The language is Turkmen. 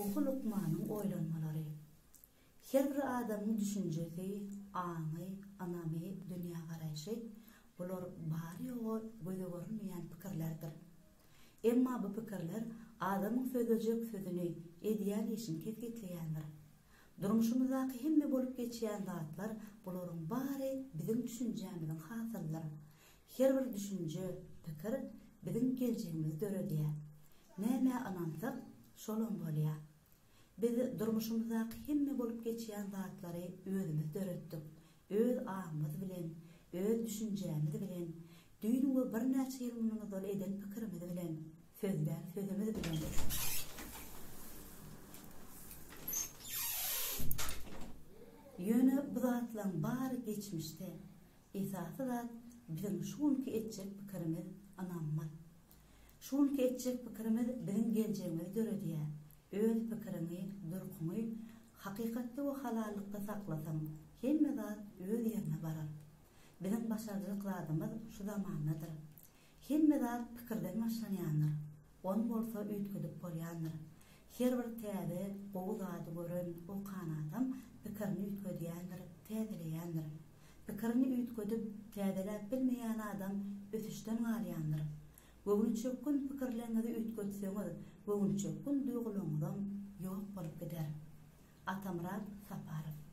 Ruhu Lukman'ın oylanmaları. Her bir adamın düşüncesi, anı, anamı, dünya garayışı, bular bari o göze görünmeyen pikirlerdir. Emma bu pikirler adamın söyleyecek sözünü ideal işin ketkitleyendir. Durmuşumuzdaki hemme bolup geçýän zatlar buların bari bizim düşünjämizin hasylları. Her bir düşünje, pikir bizim geleceğimizi döredýär. Näme anamsak şolun bolýar. Biz durmuşumuzdaki hemme bolup geçýän zatlary özümüz döretdik. Öz ağımız bilen, öz düşünjämiz bilen, düýnüňe bir näçe ýyl munuzal eden pikirimiz bilen, sözümüz bilen. Ýöne bu zatlaryň bary geçmişde, esasy zat bizim şunky etjek pikirimiz anammal. Şunky etjek pikirimiz bizim geleceğimizi döredýär. Öz pikirini, durkuny hakykatda we halalykda saklasaň, hemme zat öz ýerine barar. Bizim başarjyklydymyz şu zamandadyr. Hemme zat pikirden başlanýandyr. On bolsa üýtgüdip bolýandyr. Her bir täze gowy zady gören o kanadam pikirini üýtgüdýändir, täzelýändir. Pikirini üýtgüdip täzeläp bilmeýän adam ösüşden galýandyr. Göwnüçe gün pikirlerinizi üýtgüdseňiz, göwnüçe gün duýgularyňyzdan ýok bolup gider. Atamrat Saparov.